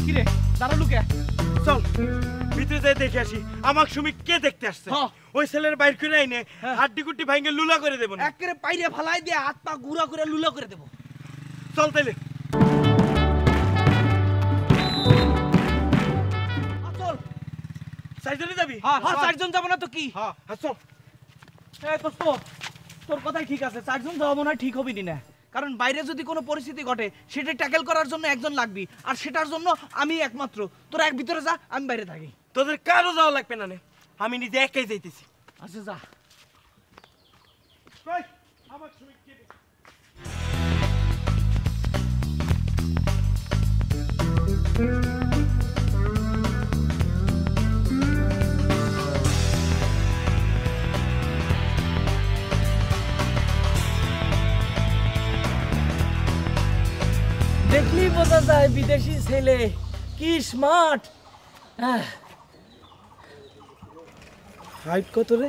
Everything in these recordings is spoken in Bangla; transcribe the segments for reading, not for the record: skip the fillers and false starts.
কিরে দাঁড়ালু কে? চল ভিতরে যাই দেখে আসি আমাকে সুমি কে দেখতে আসছে। ওই ছেলের বাইর করে আইনে হাড্ডি কুটি ভাঙে লুলা করে দেবো না। একেবারে পাইরে ফালাই দিয়ে হাত পা গুড়া করে লুলা করে দেবো। চল তাইলে চল। চারজনে যাবি? হ্যাঁ চারজন যাবো না তো কি? হ্যাঁ চল। দোস্ত তোর কথাই ঠিক আছে, চারজন যাওয়া মনে হয় ঠিক হবি না, কারণ বাইরে যদি কোনো পরিস্থিতি ঘটে সেটা ট্যাকেল করার জন্য একজন লাগবি, আর সেটার জন্য আমি একমাত্র। তোরা এক ভিতরে যা, আমি বাইরে থাকি। তোদের কারো যাওয়া লাগবে না, আমি নিজে একাই যাইতেছি। আচ্ছা যা। আমার সুমি কে দেখতে? দেখলি বোঝা যায় বিদেশি ছেলে কি স্মার্ট। হাইট কত রে?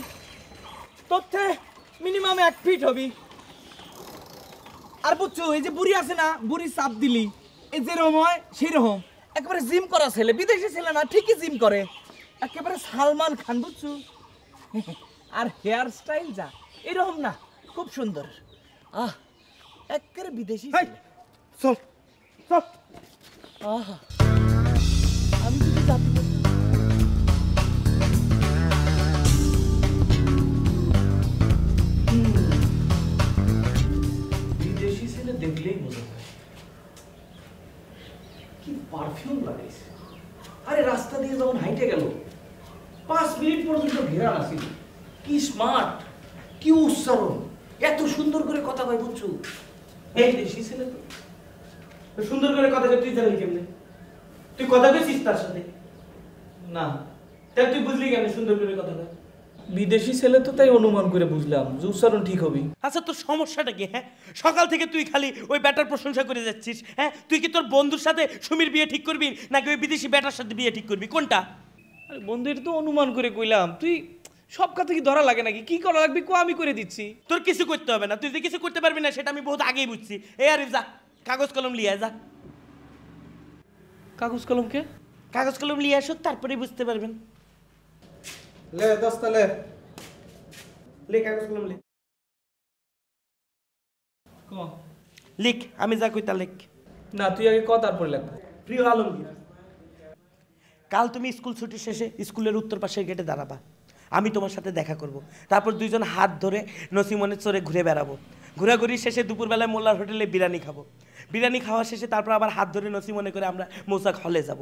তোর থেকে মিনিমাম 1 ফিট হবি। আর বুঝছো এই যে বুড়ি আছে না, বুড়ি চাপ দিলি এই যেরকম হয় সেই রকম একেবারে জিম করা ছেলে, বিদেশি ছেলে না ঠিকই জিম করে, একেবারে সালমান খান বুঝছো। আর হেয়ার স্টাইল যা এরকম না, খুব সুন্দর। একেবারে বিদেশি ছেলে। চল চল। আমি যদি জাতি বিদেশি ছেলে দেখলেই বোঝা যায় কি পারফিউম লাগাইছে। আরে রাস্তা দিয়ে যখন হাইটে গেল 5 মিনিট পর্যন্ত ঘেরা আসিল। কি স্মার্ট, কি উচ্চারণ, এত সুন্দর করে কথা কয় বুঝছো। এই দেশি ছেলে তো সুন্দর করে কথা তুই জানলি কেমনে? তুই কথা কইছিস তার সাথে? না, তাহলে তুই বুঝলি কেমনে সুন্দর করে কথা কয়? বিদেশি ছেলে তো তাই অনুমান করে বুঝলাম যে উচ্চারণ ঠিক হবে। আচ্ছা তোর সমস্যাটা কি? সকাল থেকে তুই খালি ওই ব্যাটার প্রশংসা করে যাচ্ছিস। তুই কি তোর বন্ধুর সাথে সুমির বিয়ে ঠিক করবি নাকি ওই বিদেশি ব্যাটার সাথে বিয়ে ঠিক করবি, কোনটা? আরে বন্ধু এটা তো অনুমান করে কইলাম, তুই সব কথা কি ধরা লাগে নাকি? কি করা লাগবে কো, আমি করে দিচ্ছি। তোর কিছু করতে হবে না, তুই যে কিছু করতে পারবি না সেটা আমি বহুত আগেই বুঝছি। আরিফ যা কাগজ কলম লিয়ে যা। কাগজ কলমকে? কাগজ কলম লিয়ে আসো, তারপরে বুঝতে পারবেন। লে দস্তা লে কাগজ কলম লে। কো লিখ, আমি যা কই তা লিখ। না তুই আগে ক তারপরে লিখ। প্রিয় আলমগীর, কাল তুমি স্কুল ছুটি শেষে স্কুলের উত্তর পাশের গেটে দাঁড়াবা। আমি তোমার সাথে দেখা করব। তারপর দুইজন হাত ধরে নসিমনের চরে ঘুরে বেড়াবো। ঘোরাঘুরি শেষে দুপুরবেলায় মোল্লার হোটেলে বিরিয়ানি খাবো। বিরিয়ানি খাওয়া শেষে তারপর আবার হাত ধরে নসিমনে করে আমরা মৌসাক হলে যাব।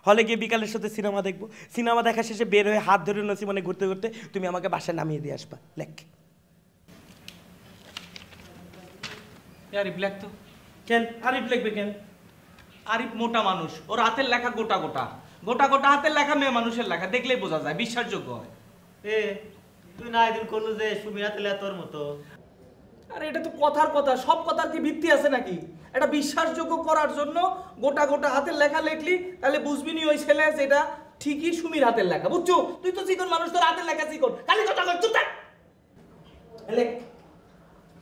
হলে গিয়ে বিকালের সাথে সিনেমা দেখবো। সিনেমা দেখা শেষে বের হয়ে হাত ধরে নসিমনে ঘুরতে ঘুরতে তুমি আমাকে বাসায় নামিয়ে দিয়ে আসবা। লেখ। আরিফ লেখ তো। কেন আরিফ লিখবে কেন? আরিফ মোটা মানুষ, ওর হাতের লেখা গোটা গোটা গোটা গোটা হাতের লেখা, মেয়ে মানুষের লেখা, দেখলেই বোঝা যায়, বিশ্বাসযোগ্য হয়। তুই না একদিন করলো যে সুমিরা তেলে তোর মতো। আরে এটা তো কথার কথা, সব কথার কি ভিত্তি আছে নাকি? এটা বিশ্বাসযোগ্য করার জন্য গোটা গোটা হাতের লেখা লেখলি, তাহলে বুঝবি নি ওই ছেলে যেটা ঠিকই সুমির হাতের লেখা, বুঝছো? তুই তো চিকন মানুষ, তোর হাতের লেখা চিকন, খালি কথা কর, চুপ থাক। লেখ,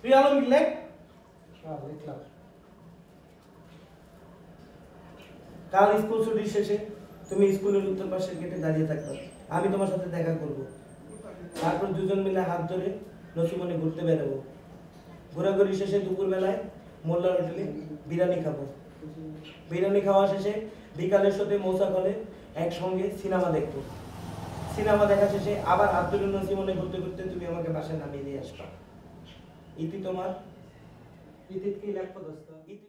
প্রিয় আলমগীর লেখ। কাল স্কুল ছুটি শেষে তুমি স্কুলের উত্তর পাশের গেটে দাঁড়িয়ে থাকবে। আমি তোমার সাথে দেখা করব। তারপর দুজন মিলে হাত ধরে নসিমনে ঘুরতে বেরোবো। ঘোরাঘুরি শেষে দুপুরবেলায় মোল্লার হোটেলে বিরিয়ানি খাবো। বিরিয়ানি খাওয়া শেষে বিকালের সাথে মৌসাক হলে একসঙ্গে সিনেমা দেখবো। সিনেমা দেখা শেষে আবার হাত ধরে নসিমনে ঘুরতে ঘুরতে তুমি আমাকে বাসায় নামিয়ে দিয়ে আসবা। ইতি তোমার। ইতি কি লেখা দোস্ত? ইতি